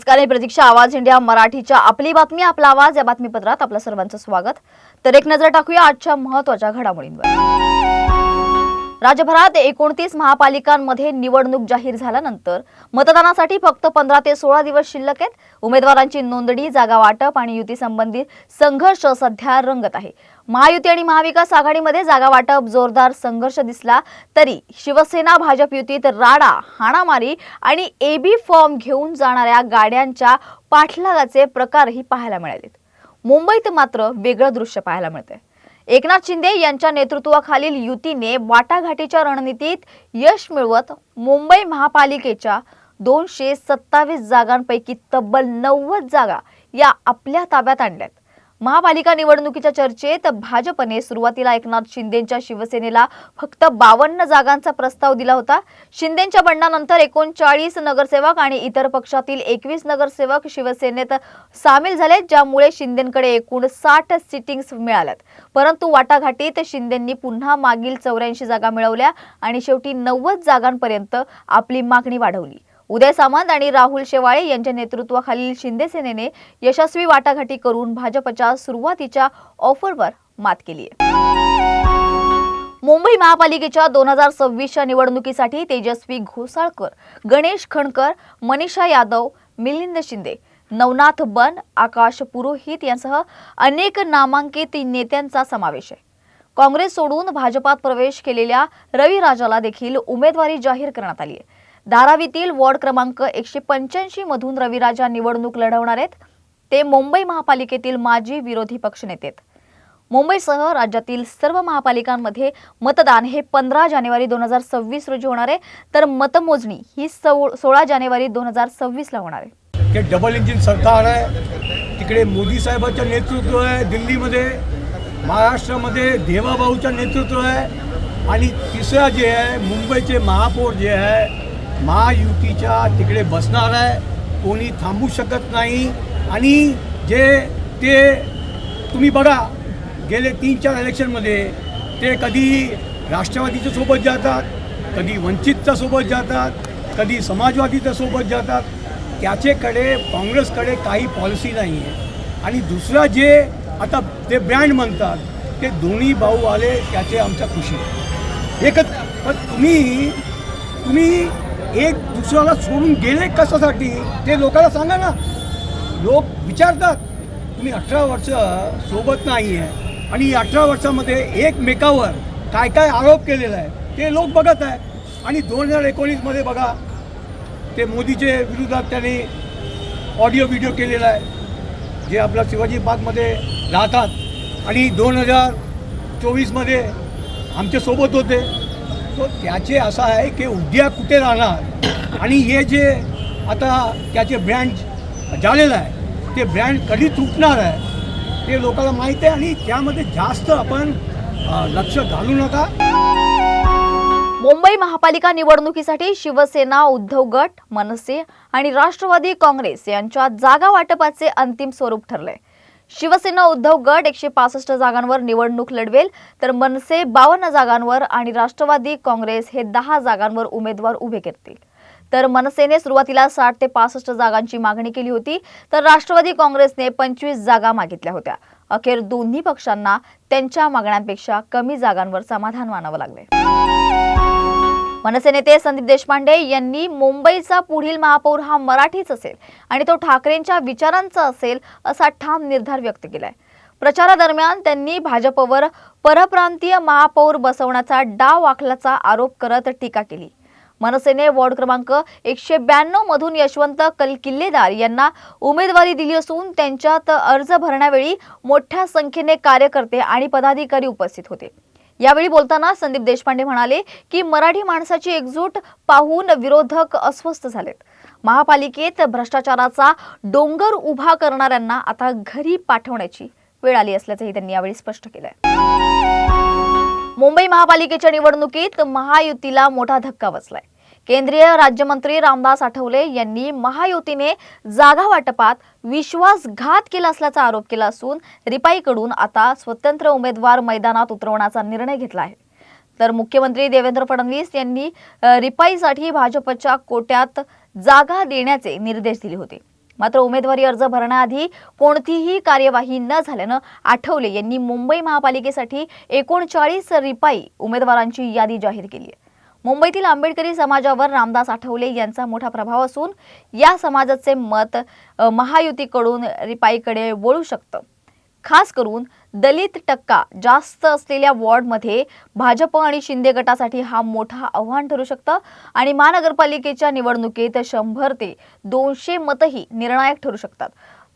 नमस्कार, मी प्रतीक्षा. आवाज इंडिया मराठीच्या आपली बातमी आपला आवाज या बातमीपत्रात आपलं सर्वांचं स्वागत. तर एक नजर टाकूया आजच्या महत्त्वाच्या घडामोडींवर. राज्यभरात 29 महापालिकांमध्ये निवडणूक जाहीर झाल्यानंतर मतदानासाठी फक्त 15 ते 16 दिवस शिल्लक आहेत. उमेदवारांची नोंदणी, जागा वाटप आणि युती संबंधित संघर्ष सध्या रंगत आहे. महायुती आणि महाविकास आघाडीमध्ये जागा वाटप जोरदार संघर्ष दिसला तरी शिवसेना भाजप युतीत राडा, हाणामारी आणि एबी फॉर्म घेऊन जाणाऱ्या गाड्यांच्या पाठलागाचे प्रकारही पाहायला मिळालेत. मुंबईत मात्र वेगळं दृश्य पाहायला मिळतंय. एकनाथ शिंदे यांच्या नेतृत्वाखालील युतीने वाटाघाटीच्या रणनीतीत यश मिळवत मुंबई महापालिकेच्या 227 जागांपैकी तब्बल 90 जागा या आपल्या ताब्यात आणल्यात. महापालिका निवडणुकीच्या चर्चेत भाजपने सुरुवातीला एकनाथ शिंदेच्या शिवसेनेला फक्त 52 जागांचा प्रस्ताव दिला होता. शिंदेच्या बंडानंतर 39 नगरसेवक आणि इतर पक्षातील 21 नगरसेवक शिवसेनेत सामील झाले, ज्यामुळे शिंदेकडे एकूण 60 सिटिंग्स मिळाल्यात. परंतु वाटाघाटीत शिंदेंनी पुन्हा मागील 84 जागा मिळवल्या आणि शेवटी 90 जागांपर्यंत आपली मागणी वाढवली. उदय सामंत आणि राहुल शेवाळे यांच्या नेतृत्वाखालील शिंदे सेनेने यशस्वी वाटाघाटी करून भाजपच्या सुरुवातीच्या ऑफरवर मात केली आहे. मुंबई महापालिकेच्या 2026च्या निवडणुकीसाठी तेजस्वी घोसाळकर, गणेश खणकर, मनीषा यादव, मिलिंद शिंदे, नवनाथ बन, आकाश पुरोहित यांसह अनेक नामांकित नेत्यांचा समावेश आहे. काँग्रेस सोडून भाजपात प्रवेश केलेल्या रवी राजाला देखील उमेदवारी जाहीर करण्यात आली आहे. धारावीतील वॉर्ड क्रमांक 185 मधून रविराजा निवडणूक लढवणार आहेत. ते मुंबई महापालिकेतील माजी विरोधी पक्षनेते आहेत. मुंबईसह राज्यातील सर्व महापालिकांमध्ये मतदान हे 15 जानेवारी 2026 रोजी होणार आहे, तर मतमोजणी ही 16 जानेवारी 2026 ला होणार आहे. हे डबल इंजिन सरकार आहे. तिकडे मोदी साहेबांचं नेतृत्व आहे दिल्लीमध्ये, महाराष्ट्रामध्ये देवाभाऊचं नेतृत्व आहे आणि तिसरा जे आहे मुंबईचे महापौर जे आहे महायुतीच्या तिकडे बसणार आहे. कोणी थांबू शकत नाही. आणि जे ते तुम्ही बघा गेले 3-4 इलेक्शनमध्ये ते कधी राष्ट्रवादीच्या सोबत जातात, कधी वंचितच्या सोबत जातात, कधी समाजवादीच्या सोबत जातात. त्याच्याकडे काँग्रेसकडे काही पॉलिसी नाही आहे. आणि दुसरा जे आता ते ब्रँड म्हणतात ते दोन्ही भाऊ आले त्याचे आमच्या खुशी एकच. पण तुम्ही एक दुसऱ्याला सोडून गेले कशासाठी ते लोकांना सांगा ना. लोक विचारतात तुम्ही 18 वर्ष सोबत नाही आहे आणि 18 वर्षामध्ये एकमेकावर काय काय आरोप केलेला आहे ते लोक बघत आहे. आणि 2019मध्ये बघा ते मोदीचे विरोधात त्यांनी ऑडिओ व्हिडिओ केलेला आहे जे आपल्या शिवाजी पार्कमध्ये राहतात आणि 2024मध्ये आमच्यासोबत होते. तो त्याचे असं आहे की उद्या कुठे राहणार आणि हे जे आता त्याचे ब्रँड झालेलं आहे ते ब्रँड कधी तुटणार आहे ते लोकांना माहीत आहे. आणि त्यामध्ये जास्त आपण लक्ष घालू नका. मुंबई महापालिका निवडणुकीसाठी शिवसेना, उद्धव गट, मनसे आणि राष्ट्रवादी काँग्रेस यांच्यात जागा वाटपाचे अंतिम स्वरूप ठरले. शिवसेना उद्धव गट 165 जागांवर निवडणूक लढवेल, तर मनसे 52 जागांवर आणि राष्ट्रवादी काँग्रेस हे 10 जागांवर उमेदवार उभे करतील. तर मनसेने सुरुवातीला 60 ते 65 जागांची मागणी केली होती, तर राष्ट्रवादी काँग्रेसने 25 जागा मागितल्या होत्या. अखेर दोन्ही पक्षांना त्यांच्या मागण्यांपेक्षा कमी जागांवर समाधान मानावं लागले. मनसे नेते संदीप देशपांडे यांनी मुंबईचा पुढील महापौर हा मराठीच असेल आणि तो ठाकरेंच्या विचारांचा असेल असा ठाम निर्धार व्यक्त केलाय. प्रचारादरम्यान त्यांनी भाजपवर परप्रांतीय महापौर बसवण्याचा डाव आखल्याचा आरोप करत टीका केली. मनसेने वॉर्ड क्रमांक 192 मधून यशवंत किल्लेदार यांना उमेदवारी दिली असून त्यांच्यात अर्ज भरण्यावेळी मोठ्या संख्येने कार्यकर्ते आणि पदाधिकारी उपस्थित होते. यावेळी बोलताना संदीप देशपांडे म्हणाले की मराठी माणसाची एकजूट पाहून विरोधक अस्वस्थ झालेत. महापालिकेत भ्रष्टाचाराचा डोंगर उभा करणाऱ्यांना आता घरी पाठवण्याची वेळ आली असल्याचंही त्यांनी यावेळी स्पष्ट केलंय. मुंबई महापालिकेच्या निवडणुकीत महायुतीला मोठा धक्का बसलाय. केंद्रीय राज्यमंत्री रामदास आठवले यांनी महायुतीने जागा वाटपात विश्वासघात केला असल्याचा आरोप केला असून रिपाईकडून आता स्वतंत्र उमेदवार मैदानात उतरवण्याचा निर्णय घेतला आहे. तर मुख्यमंत्री देवेंद्र फडणवीस यांनी रिपाईसाठी भाजपच्या कोट्यात जागा देण्याचे निर्देश दिले होते. मात्र उमेदवारी अर्ज भरण्याआधी कोणतीही कार्यवाही न झाल्यानं आठवले यांनी मुंबई महापालिकेसाठी 39 रिपाई उमेदवारांची यादी जाहीर केली आहे. मुंबईतील आंबेडकरी समाजावर रामदास आठवले यांचा मोठा प्रभाव असून या समाजाचे मत महायुतीकडून रिपाईकडे वळू शकतं. खास करून दलित टक्का जास्त असलेल्या वॉर्डमध्ये भाजप आणि शिंदे गटासाठी हा मोठा आव्हान ठरू शकतं आणि महानगरपालिकेच्या निवडणुकीत 100 ते 200 मतही निर्णायक ठरू शकतात.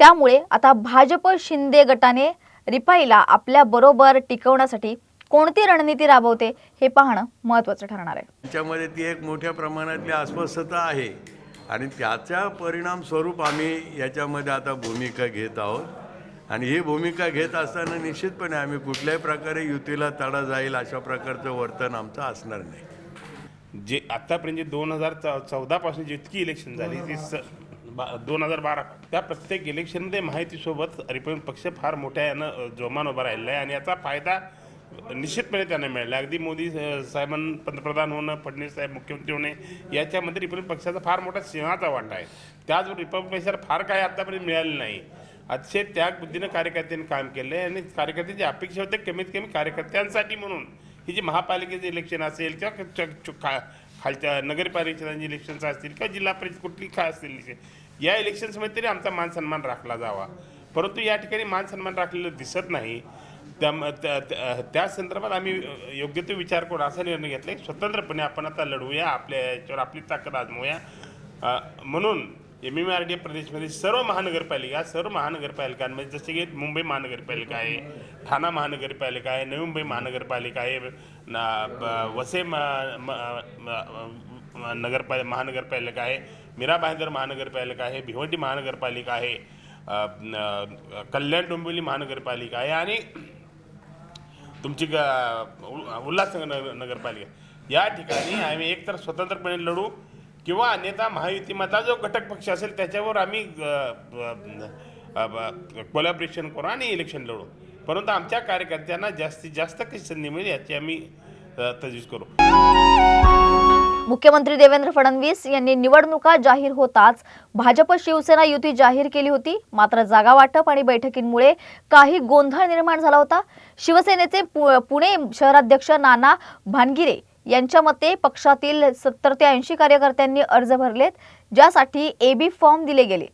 त्यामुळे आता भाजप शिंदे गटाने रिपाईला आपल्या बरोबर टिकवण्यासाठी कोणती रणनीती राबवते हे पाहणं महत्त्वाचं ठरणार आहे. त्याच्यामध्ये ती एक मोठ्या प्रमाणातली अस्वस्थता आहे आणि त्याचा परिणाम स्वरूप आम्ही याच्यामध्ये आता भूमिका घेत आहोत. आणि ही भूमिका घेत असताना निश्चितपणे आम्ही कुठल्याही प्रकारे युतीला तडा जाईल अशा प्रकारचं वर्तन आमचं असणार नाही. जे आत्तापर्यंत 2014 पासून जितकी इलेक्शन झाली ती 2012 त्या प्रत्येक इलेक्शनमध्ये महायुतीसोबत रिपब्लिकन पक्ष फार मोठ्या यानं जोमान उभा राहिला आहे आणि याचा फायदा निश्चितपणे त्यांना मिळाला. अगदी मोदी साहेबांना पंतप्रधान होणं, फडणवीस साहेब मुख्यमंत्री होणे याच्यामध्ये रिपब्लिकन पक्षाचा फार मोठा सिंहाचा वाटा आहे. त्याचबरोबर रिपब्लिकन पक्षाला फार काही आत्तापर्यंत मिळालं नाही. अतिशय त्याग बुद्धीनं कार्यकर्त्यांनी काम केलं आहे आणि कार्यकर्त्याची अपेक्षा होते कमीत कमी कार्यकर्त्यांसाठी म्हणून ही जी महापालिकेचं इलेक्शन असेल किंवा खालच्या नगरपालिकेचे इलेक्शन्स असतील किंवा जिल्हा परिषद कुठली काय असतील या इलेक्शन्समध्ये तरी आमचा मान सन्मान राखला जावा. परंतु या ठिकाणी मान सन्मान राखलेलं दिसत नाही. त्या संदर्भात आम्ही योग्य तो विचार करून असा निर्णय घेतला की स्वतंत्रपणे आपण आता लढवूया, आपल्या याच्यावर आपली ताकद आजमवूया. म्हणून MMRDA प्रदेशमध्ये सर्व महानगरपालिकांमध्ये जसे की मुंबई महानगरपालिका आहे, ठाणा महानगरपालिका आहे, नवी मुंबई महानगरपालिका आहे, वसई महानगरपालिका आहे, मीरा भाईंदर महानगरपालिका आहे, भिवंडी महानगरपालिका आहे, कल्याण डोंबिवली महानगरपालिका आहे आणि तुमची उल्हासनगर नगरपालिका. या ठिकाणी आम्ही एकतर स्वतंत्रपणे लढू किंवा अन्यथा महायुतीमधला जो घटक पक्ष असेल त्याच्यावर आम्ही कोलॅबरेशन करू आणि इलेक्शन लढू. परंतु आमच्या कार्यकर्त्यांना जास्तीत जास्त कशी संधी मिळेल याची आम्ही तजवीज करू. मुख्यमंत्री देवेंद्र फडणवीस यांनी निवडणुका जाहीर होताच भाजप शिवसेना युती जाहीर केली होती. मात्र जागा वाटप आणि बैठकींमुळे काही गोंधळ निर्माण झाला होता. शिवसेनेचे पुणे शहराध्यक्ष नाना भानगिरे यांच्या मते पक्षातील 70 ते 80 कार्यकर्त्यांनी अर्ज भरलेत ज्यासाठी AB फॉर्म दिले गेले.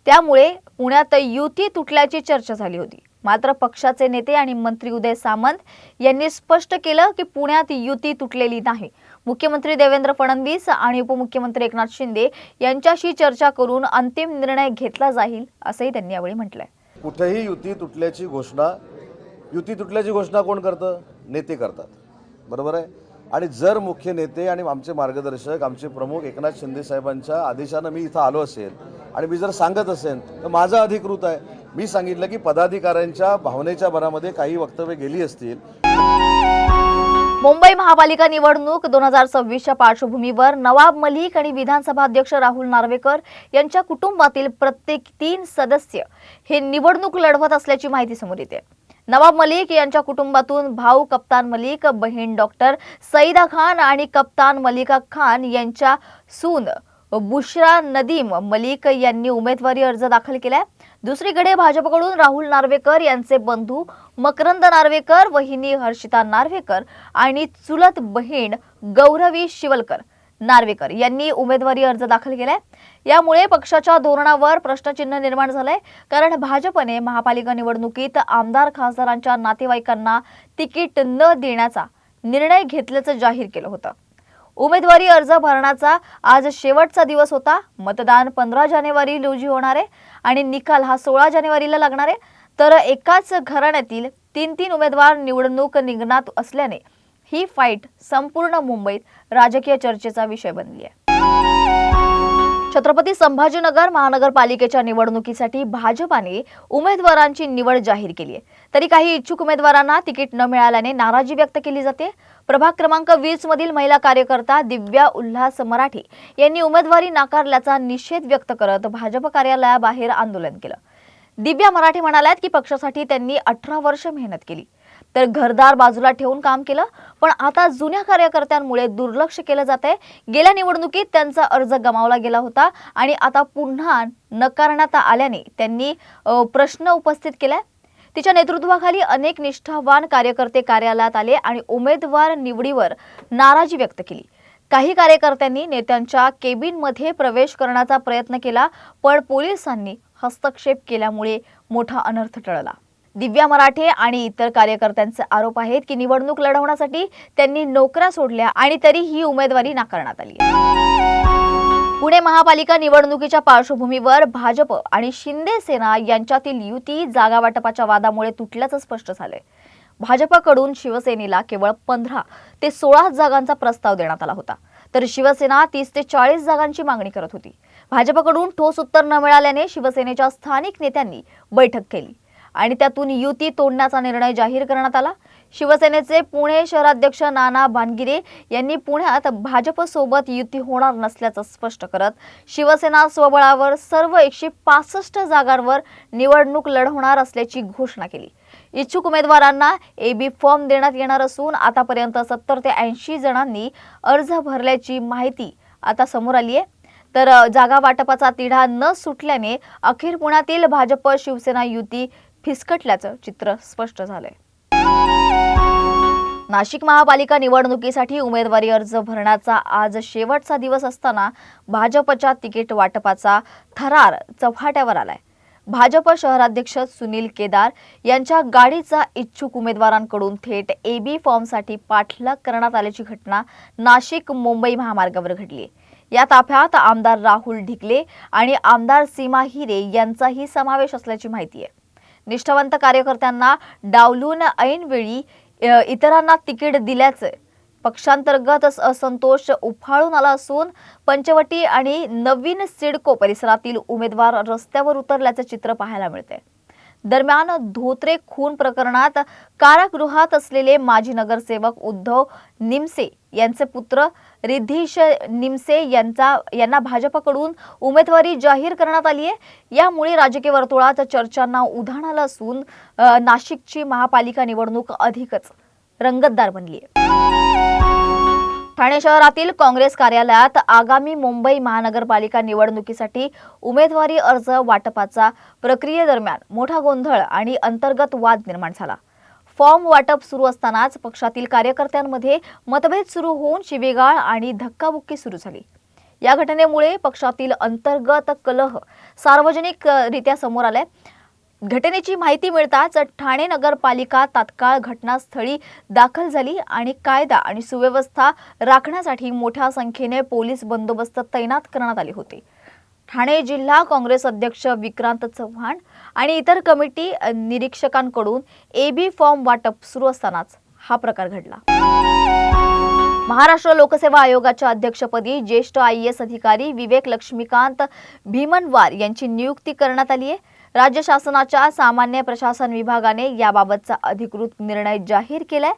त्यामुळे पुण्यात युती तुटल्याची चर्चा झाली होती. मात्र पक्षाचे नेते आणि मंत्री उदय सामंत यांनी स्पष्ट केलं की पुण्यात युती तुटलेली नाही. मुख्यमंत्री देवेंद्र फडणवीस आणि उपमुख्यमंत्री एकनाथ शिंदे यांच्याशी चर्चा करून अंतिम निर्णय घेतला जाईल असंही त्यांनी यावेळी म्हटलंय. कुठेही युती तुटल्याची घोषणा कोण करतं? नेते करतात, बरोबर आहे. आणि जर मुख्य नेते आणि आमचे मार्गदर्शक आमचे प्रमुख एकनाथ शिंदे साहेबांच्या आदेशानं मी इथं आलो असेल आणि मी जर सांगत असेल तर माझं अधिकृत आहे. मी सांगितलं की पदाधिकाऱ्यांच्या भावनेच्या भरामध्ये काही वक्तव्य गेली असतील. मुंबई महापालिका निवडणूक 2026च्या पार्श्वभूमीवर नवाब मलिक आणि विधानसभा अध्यक्ष राहुल नार्वेकर यांच्या कुटुंबातील प्रत्येक 3 सदस्य हे निवडणूक लढवत असल्याची माहिती समोर येते. नवाब मलिक यांच्या कुटुंबातून भाऊ कप्तान मलिक, बहीण डॉक्टर सईदा खान आणि कप्तान मलिका खान यांच्या सून बुशरा नदीम मलिक यांनी उमेदवारी अर्ज दाखल केलाय. दुसरीकडे भाजपकडून राहुल नार्वेकर यांचे बंधू मकरंद नार्वेकर, वहिनी हर्षिता नार्वेकर आणि चुलत बहीण गौरवी शिवलकर नार्वेकर यांनी उमेदवारी अर्ज दाखल केलाय. यामुळे पक्षाच्या धोरणावर प्रश्नचिन्ह निर्माण झालंय. कारण भाजपने महापालिका निवडणुकीत आमदार खासदारांच्या नातेवाईकांना तिकीट न देण्याचा निर्णय घेतल्याचं जाहीर केलं होतं. उमेदवारी अर्ज भरण्याचा आज शेवटचा दिवस होता. मतदान 15 जानेवारी रोजी होणार आहे आणि निकाल हा 16 जानेवारीला लागणार आहे. तर एकाच घराण्यातील 3 उमेदवार निवडणूक रिंगणात असल्याने ही फाईट संपूर्ण मुंबईत राजकीय चर्चेचा विषय बनली आहे. छत्रपती संभाजीनगर महानगरपालिकेच्या निवडणुकीसाठी भाजपाने उमेदवारांची निवड जाहीर केली आहे. तरी काही इच्छुक उमेदवारांना तिकीट न मिळाल्याने नाराजी व्यक्त केली जाते. प्रभाग क्रमांक 20 मधील महिला कार्यकर्ता दिव्या उल्हास मराठे यांनी उमेदवारी नाकारल्याचा निषेध व्यक्त करत भाजप कार्यालयाबाहेर आंदोलन केलं. दिव्या मराठे म्हणाल्यात की पक्षासाठी त्यांनी 18 वर्ष मेहनत केली. तर घरदार बाजूला ठेवून काम केलं. पण आता जुन्या कार्यकर्त्यांमुळे दुर्लक्ष केलं जात आहे. गेल्या निवडणुकीत त्यांचा अर्ज गमावला गेला होता आणि आता पुन्हा नकारण्यात आल्याने त्यांनी प्रश्न उपस्थित केलाय. तिच्या नेतृत्वाखाली अनेक निष्ठावान कार्यकर्ते कार्यालयात आले आणि उमेदवार निवडीवर नाराजी व्यक्त केली. काही कार्यकर्त्यांनी नेत्यांच्या केबिनमध्ये प्रवेश करण्याचा प्रयत्न केला, पण पोलिसांनी हस्तक्षेप केल्यामुळे मोठा अनर्थ टळला. दिव्या मराठे आणि इतर कार्यकर्त्यांचे आरोप आहेत की निवडणूक लढवण्यासाठी त्यांनी नोकऱ्या सोडल्या आणि तरी ही उमेदवारी नाकारण्यात आली. पुणे महापालिका निवडणुकीच्या पार्श्वभूमीवर भाजप आणि शिंदे सेना यांच्यातील युती जागा वाटपाच्या वादामुळे तुटल्याचं स्पष्ट झालंय. भाजपकडून शिवसेनेला केवळ 15 ते 16 जागांचा प्रस्ताव देण्यात आला होता, तर शिवसेना 30 ते 40 जागांची मागणी करत होती. भाजपकडून ठोस उत्तर न मिळाल्याने शिवसेनेच्या स्थानिक नेत्यांनी बैठक केली आणि त्यातून युती तोडण्याचा निर्णय जाहीर करण्यात आला. शिवसेनेचे पुणे शहराध्यक्ष नाना भानगिरे यांनी पुण्यात भाजपसोबत युती होणार नसल्याचं स्पष्ट करत शिवसेना स्वबळावर सर्व 165 जागांवर निवडणूक लढवणार असल्याची घोषणा केली. इच्छुक उमेदवारांना एबी फॉर्म देण्यात येणार असून आतापर्यंत 70 ते 80 जणांनी अर्ज भरल्याची माहिती आता समोर आली आहे. तर जागा वाटपाचा तिढा न सुटल्याने अखेर पुण्यातील भाजप शिवसेना युती फिसकटल्याचं चित्र स्पष्ट झालंय. नाशिक महापालिका निवडणुकीसाठी उमेदवारी अर्ज भरण्याचा आज शेवटचा दिवस असताना भाजपच्या तिकीट वाटपाचा थरार चव्हाट्यावर आलाय. भाजप शहराध्यक्ष सुनील केदार यांच्या गाडीचा इच्छुक उमेदवारांकडून थेट एबी फॉर्मसाठी पाठलाग करण्यात आल्याची घटना नाशिक मुंबई महामार्गावर घडली. या ताफ्यात आमदार राहुल ढिकले आणि आमदार सीमा हिरे यांचाही समावेश असल्याची माहिती आहे. निष्ठावंत कार्यकर्त्यांना डावलून ऐनवेळी इतरांना तिकीट दिल्याचे पक्षांतर्गत असंतोष उफाळून आला असून पंचवटी आणि नवीन सिडको परिसरातील उमेदवार रस्त्यावर उतरल्याचे चित्र पाहायला मिळते. दरम्यान धोत्रे खून प्रकरणात कारागृहात असलेले माजी नगरसेवक उद्धव निमसे यांचे पुत्र रिद्धीश निमसे यांना भाजपकडून उमेदवारी जाहीर करण्यात आली आहे. यामुळे राजकीय वर्तुळात चर्चांना उधाण आलं असून नाशिकची महापालिका निवडणूक अधिकच रंगतदार बनली आहे. ठाणे शहरातील काँग्रेस कार्यालयात आगामी मुंबई महानगरपालिका निवडणुकीसाठी उमेदवारी अर्ज वाटपाचा प्रक्रियेदरम्यान मोठा गोंधळ आणि अंतर्गत वाद निर्माण झाला. फॉर्म वाटप सुरू असतानाच पक्षातील कार्यकर्त्यांमध्ये मतभेद सुरू होऊन शिवीगाळ आणि धक्काबुक्की सुरू झाली. या घटनेमुळे पक्षातील अंतर्गत कलह सार्वजनिकरित्या समोर आलाय. घटनेची माहिती मिळताच ठाणे नगरपालिका तात्काळ घटनास्थळी दाखल झाली आणि कायदा आणि सुव्यवस्था राखण्यासाठी मोठ्या संख्येने पोलीस बंदोबस्त तैनात करण्यात आले होते. ठाणे जिल्हा काँग्रेस अध्यक्ष विक्रांत चव्हाण आणि इतर कमिटी निरीक्षकांकडून एबी फॉर्म वाटप सुरू असतानाच हा प्रकार घडला. महाराष्ट्र लोकसेवा आयोगाच्या अध्यक्षपदी ज्येष्ठ IAS अधिकारी विवेक लक्ष्मीकांत भीमनवार यांची नियुक्ती करण्यात आली आहे. राज्य शासनाच्या सामान्य प्रशासन विभागाने याबाबतचा अधिकृत निर्णय जाहीर केलाय.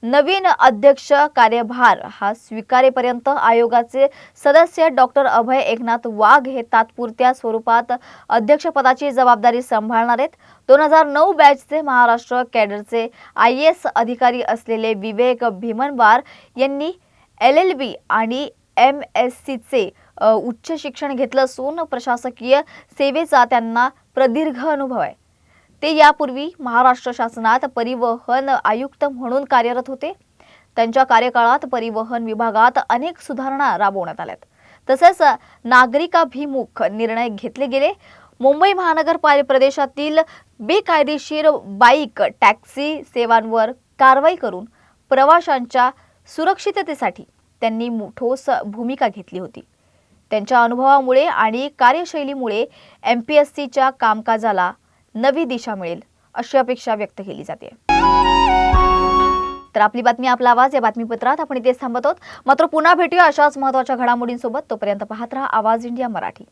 नवीन अध्यक्ष कार्यभार हा स्वीकारेपर्यंत आयोगाचे सदस्य डॉक्टर अभय एकनाथ वाघ हे तात्पुरत्या स्वरूपात अध्यक्षपदाची जबाबदारी सांभाळणार आहेत. 2009 बॅचचे महाराष्ट्र कॅडरचे IAS अधिकारी असलेले विवेक भीमनवार यांनी LLB आणि MSCचे उच्च शिक्षण घेतलं असून प्रशासकीय सेवेचा त्यांना प्रदीर्घ अनुभव आहे. ते यापूर्वी महाराष्ट्र शासनात परिवहन आयुक्त म्हणून कार्यरत होते. त्यांच्या कार्यकाळात परिवहन विभागात अनेक सुधारणा राबवण्यात आल्यात. तसेच नागरिकाभिमुख निर्णय घेतले गेले. मुंबई महानगर प्रदेशातील बेकायदेशीर बाईक टॅक्सी सेवांवर कारवाई करून प्रवाशांच्या सुरक्षिततेसाठी त्यांनी ठोस भूमिका घेतली होती. त्यांच्या अनुभवामुळे आणि कार्यशैलीमुळे MPSCच्या कामकाजाला नवी दिशा मिळेल अशी अपेक्षा व्यक्त केली जाते. तर आपली बातमी आपला आवाज या बातमीपत्रात आपण इथेच थांबत आहोत. मात्र पुन्हा भेटूया अशाच महत्त्वाच्या घडामोडींसोबत. तोपर्यंत पाहत रहा आवाज इंडिया मराठी.